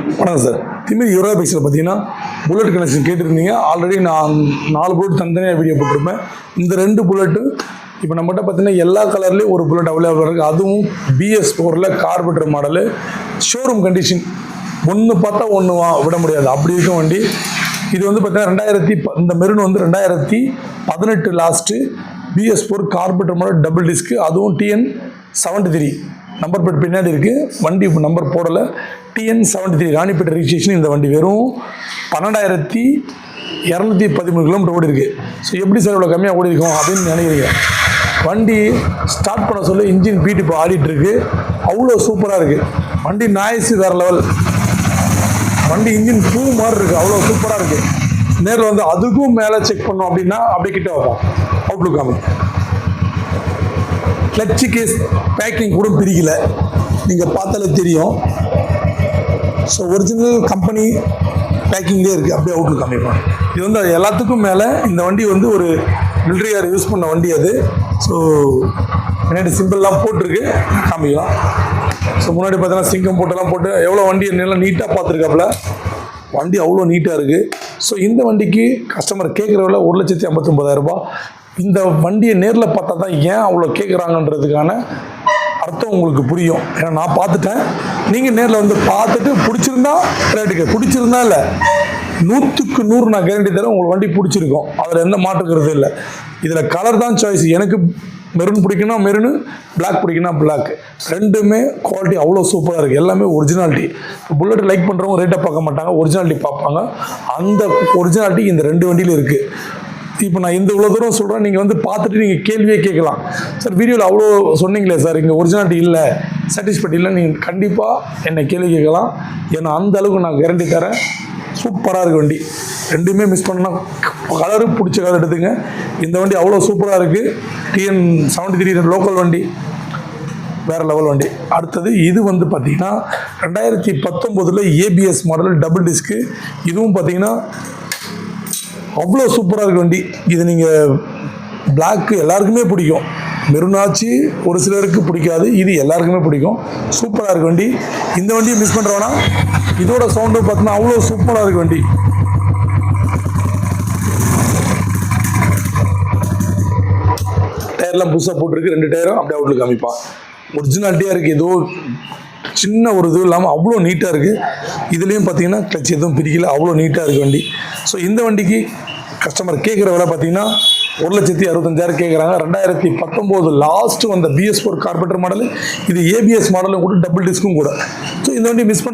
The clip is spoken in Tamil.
வணக்கம் சார். திமிர் யூரோ பைக்ஸில் பார்த்தீங்கன்னா புல்லட் கனெக்ஷன் கேட்டிருந்தீங்க. ஆல்ரெடி நான் 4 புல்லட் தனித்தனியாக வீடியோ போட்டிருப்பேன். இந்த 2 புல்லட்டு இப்போ நம்மகிட்ட பார்த்தீங்கன்னா எல்லா கலர்லேயும் ஒரு புல்லட் அவைலபிளாக இருக்குது. அதுவும் BS4 கார்பெட்டர் மாடலு, ஷோரூம் கண்டிஷன். ஒன்று பார்த்தா ஒன்று விட முடியாது, அப்படி இருக்கும் வண்டி. இது வந்து பார்த்தீங்கன்னா இந்த மெரூன் வந்து 2018 last BS4 கார்பெட்டர் model double disc, அதுவும் TN73 நம்பர் பிளேட் பின்னாடி இருக்குது. வண்டி இப்போ நம்பர் போடலை. TN73 Ranipet registration. இந்த வண்டி வெறும் 12,213 கிலோமீட்டர் ஓடி இருக்குது. ஸோ எப்படி சார் இவ்வளோ கம்மியாக ஓடி இருக்கும் அப்படின்னு நினைக்கிறீங்க. வண்டி ஸ்டார்ட் பண்ண சொல்ல இன்ஜின் பீட் இப்போ ஆடிட்டுருக்கு. அவ்வளோ சூப்பராக இருக்குது வண்டி. நாய்ஸு வேறு லெவல். வண்டி இன்ஜின் பூ மாதிரி இருக்குது, அவ்வளோ சூப்பராக இருக்குது. நேரில் வந்து அதுக்கும் மேலே செக் பண்ணோம் அப்படின்னா அப்படியே கிட்ட வைப்போம். அவுட்லுக் காமி கிளட்சி கேஸ் பேக்கிங் கூட பிரிக்கல, நீங்கள் பார்த்தாலே தெரியும். ஸோ ஒரிஜினல் கம்பெனி பேக்கிங்லேயே இருக்குது. அப்படியே அவுட்லுக் காமிப்போம். இது வந்து எல்லாத்துக்கும் மேலே இந்த வண்டி வந்து ஒரு மிலிட்ரியார் யூஸ் பண்ண வண்டி அது. ஸோ முன்னாடி சிம்பிள்லாம் போட்டிருக்கு, காமிக்கலாம். ஸோ முன்னாடி பார்த்தீங்கன்னா சிங்கம் போட்டெல்லாம் போட்டு எவ்வளோ வண்டி என்னெல்லாம் நீட்டாக பார்த்துருக்காப்புல. வண்டி அவ்வளோ நீட்டாக இருக்குது. ஸோ இந்த வண்டிக்கு கஸ்டமர் கேட்குற விலை 1,59,000 ரூபாய். இந்த வண்டியை நேரில் பார்த்தா தான் ஏன் அவ்வளோ கேட்குறாங்கன்றதுக்கான அர்த்தம் உங்களுக்கு புரியும். ஏன்னா நான் பார்த்துட்டேன். நீங்கள் நேரில் வந்து பார்த்துட்டு பிடிச்சிருந்தா ரேட்டுக்கு, பிடிச்சிருந்தா இல்லை 100க்கு 100 நான் கேரண்டி தரேன் உங்களுக்கு வண்டி பிடிச்சிருக்கும். அதில் எந்த மாற்றுக்கிறது இல்லை. இதில் கலர் தான் சாய்ஸ். எனக்கு மெரூன் பிடிக்குன்னா மெரூனு, பிளாக் பிடிக்குன்னா பிளாக். ரெண்டுமே குவாலிட்டி அவ்வளோ சூப்பராக இருக்குது. எல்லாமே ஒரிஜினாலிட்டி. இப்போ புல்லட் லைக் பண்ணுறவங்க ரேட்டை பார்க்க மாட்டாங்க, ஒரிஜினாலிட்டி பார்ப்பாங்க. அந்த ஒரிஜினாலிட்டி இந்த 2 வண்டியில் இருக்குது. இப்போ நான் இந்த இவ்வளோ தூரம் சொல்கிறேன், நீங்கள் வந்து பார்த்துட்டு நீங்கள் கேள்வியே கேட்கலாம். சார் வீடியோவில் அவ்வளோ சொன்னீங்களே சார், இங்கே ஒரிஜினாலிட்டி இல்லை, சாட்டிஸ்ஃபைட் இல்லை, நீங்கள் கண்டிப்பாக என்னை கேள்வி கேட்கலாம். ஏன்னா அந்த அளவுக்கு நான் கேரண்டி தரேன். சூப்பராக இருக்குது வண்டி. ரெண்டுமே மிஸ் பண்ணால் கலரு பிடிச்ச கலர் எடுத்துங்க. இந்த வண்டி அவ்வளோ சூப்பராக இருக்குது. TN73 லோக்கல் வண்டி, வேறு லெவல் வண்டி. அடுத்தது இது வந்து பார்த்திங்கன்னா 2019 ABS மாடல் டபுள் டிஸ்க்கு. இதுவும் பார்த்திங்கன்னா அவ்வளோ சூப்பராக இருக்குது வண்டி. இது நீங்கள் பிளாக்கு எல்லாருக்குமே பிடிக்கும். மெருனாச்சு ஒரு சிலருக்கு பிடிக்காது, இது எல்லாருக்குமே பிடிக்கும். சூப்பராக இருக்குது வண்டி. இந்த வண்டியை மிஸ் பண்ணுறோன்னா இதோட சவுண்டு பார்த்தீங்கன்னா அவ்வளோ சூப்பராக இருக்குது வண்டி. டயர்லாம் புதுசாக போட்டிருக்கு. 2 டயரும் அப்படியே அவுட்லுக் காமிப்பான். ஒரிஜினாலிட்டியாக இருக்குது. ஏதோ சின்ன ஒரு இது இல்லாமல் அவ்வளோ நீட்டாக இருக்குது. இதுலேயும் பார்த்தீங்கன்னா கிளச் எதுவும் பிரிக்கல, அவ்வளோ நீட்டாக இருக்குது வண்டி. ஸோ இந்த வண்டிக்கு கஸ்டமர் கேட்குற விலை பார்த்தீங்கன்னா 1,65,000 கேட்குறாங்க. 2019 லாஸ்ட்டு வந்த BS4 கார்பெட்டர் மாடலு. இது ABS மாடலும் கூட, டபுள் டிஸ்க்கும் கூட. ஸோ இந்த வண்டி மிஸ் பண்ணுற